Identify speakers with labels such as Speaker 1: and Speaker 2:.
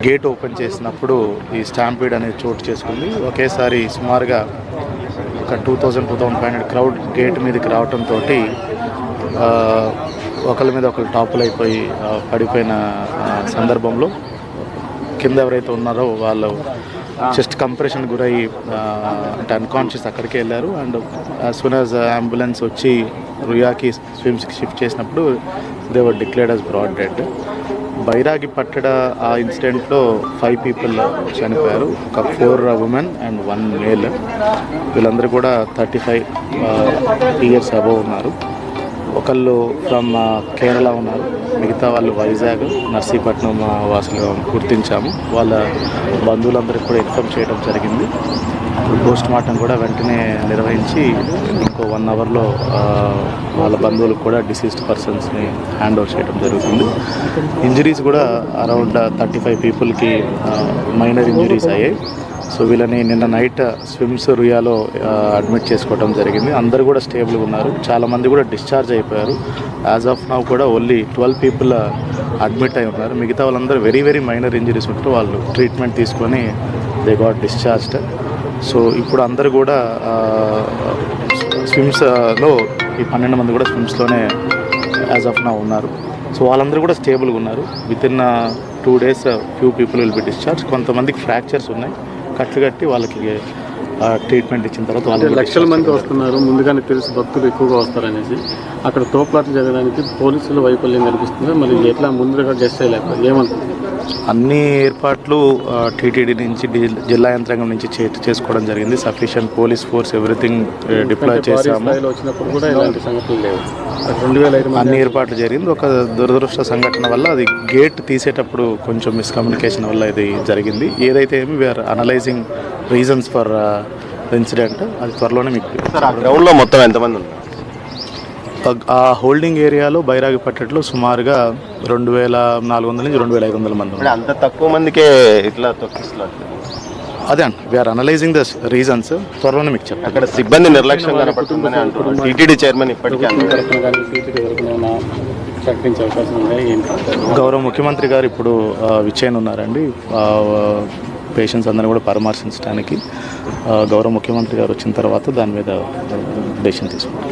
Speaker 1: Gate open చేసినప్పుడు ఈ stampede అనేది చోటు చేసుకుంది. ఒకేసారి సుమారుగా ఒక 2000-2500 క్రౌడ్ గేట్ మీదకి రావడంతో ఒకరి మీద ఒకరు టాపుల్ అయిపోయి పడిపోయిన సందర్భంలో కింద ఎవరైతే ఉన్నారో వాళ్ళు చెస్ట్ కంప్రెషన్ గురయ్యి అంటే అన్కాన్షియస్ అక్కడికి వెళ్ళారు. And as soon as ambulance వచ్చి రుయాకి స్విమ్స్కి షిఫ్ట్ చేసినప్పుడు they were declared as broad dead. బైరాగి పట్టడ ఆ ఇన్సిడెంట్లో 5 పీపుల్ చనిపోయారు. ఒక 4 ఉమెన్ అండ్ 1 మేల్. వీళ్ళందరూ కూడా 35 ఇయర్స్ అబవ్ ఉన్నారు. ఒకళ్ళు ఫ్రమ్ కేరళ ఉన్నారు, మిగతా వాళ్ళు వైజాగ్, నర్సీపట్నం వాసులుగా గుర్తించాము. వాళ్ళ బంధువులందరికీ కూడా ఇన్ఫార్మ్ చేయడం జరిగింది. పోస్ట్ మార్టం కూడా వెంటనే నిర్వహించి ఇంకో 1 అవర్లో వాళ్ళ బంధువులకు కూడా డిసీజ్డ్ పర్సన్స్ని హ్యాండ్ ఓవర్ చేయడం జరుగుతుంది. ఇంజరీస్ కూడా అరౌండ్ 35 పీపుల్కి మైనర్ ఇంజరీస్ అయ్యాయి. సో వీళ్ళని నిన్న నైట్ స్విమ్స్ రుయాలో అడ్మిట్ చేసుకోవడం జరిగింది. అందరూ కూడా స్టేబుల్గా ఉన్నారు. చాలామంది కూడా డిశ్చార్జ్ అయిపోయారు. యాజ్ ఆఫ్ నౌ కూడా ఓన్లీ 12 పీపుల్ అడ్మిట్ అయి ఉన్నారు. మిగతా వాళ్ళందరూ వెరీ వెరీ మైనర్ ఇంజరీస్ ఉంటూ వాళ్ళు ట్రీట్మెంట్ తీసుకొని దే గాట్ డిశ్చార్జ్డ్. సో ఇప్పుడు అందరూ కూడా స్విమ్స్లో ఈ 12 మంది కూడా స్విమ్స్లోనే యాజ్ ఆఫ్ నౌ ఉన్నారు. సో వాళ్ళందరూ కూడా స్టేబుల్గా ఉన్నారు. Within 2 days few people will be discharge. కొంతమందికి ఫ్రాక్చర్స్ ఉన్నాయి. కట్లు కట్టి వాళ్ళకి ట్రీట్మెంట్ ఇచ్చిన తర్వాత వాళ్ళు
Speaker 2: లక్షల మంది వస్తున్నారు. ముందుగానే తెలిసి భక్తులు ఎక్కువగా వస్తారనేసి అక్కడ తోపులాట్లు జరగడానికి పోలీసుల వైఫల్యం కనిపిస్తుంది. మరి ఎట్లా ముందుగా గెస్ట్ చేయలేకపోతే ఏమనుకుంటుంది?
Speaker 1: అన్ని ఏర్పాట్లు టీటీడీ నుంచి జిల్లా యంత్రాంగం నుంచి చేసుకోవడం జరిగింది. Sufficient police force everything deploy చేశాము.
Speaker 2: వచ్చినప్పుడు కూడా ఇలాంటి సంఘటనలు లేవు. 2005
Speaker 1: అన్ని ఏర్పాట్లు జరిగింది. ఒక దురదృష్ట సంఘటన వల్ల అది గేట్ తీసేటప్పుడు కొంచెం మిస్కమ్యూనికేషన్ వల్ల ఇది జరిగింది. ఏదైతే ఏమి we are analysing reasons for incident. అది త్వరలోనే మీకు
Speaker 3: గ్రౌండ్లో మొత్తం ఎంతమంది ఉన్నారు?
Speaker 1: ఆ హోల్డింగ్ ఏరియాలో బైరాగి పట్టట్లో సుమారుగా 2400 నుంచి 2500 మంది ఉన్నారు.
Speaker 3: అంత తక్కువ మందికే ఇట్లా తొక్కిస్తున్నారు.
Speaker 1: అదే అండి, వీఆర్ అనలైజింగ్ ద రీజన్స్. త్వరలోనే మీకు చెప్పండి.
Speaker 3: అక్కడ సిబ్బంది నిర్లక్ష్యం కనపడుతుందని అంటున్నారు. టీటీడీ చైర్మన్ ఇప్పటికీ
Speaker 1: గౌరవ ముఖ్యమంత్రి గారు ఇప్పుడు విచ్చేయనున్నారండి. పేషెంట్స్ అందరూ కూడా పరామర్శించడానికి గౌరవ ముఖ్యమంత్రి గారు వచ్చిన తర్వాత దాని మీద డెసిషన్ తీసుకుంటారు.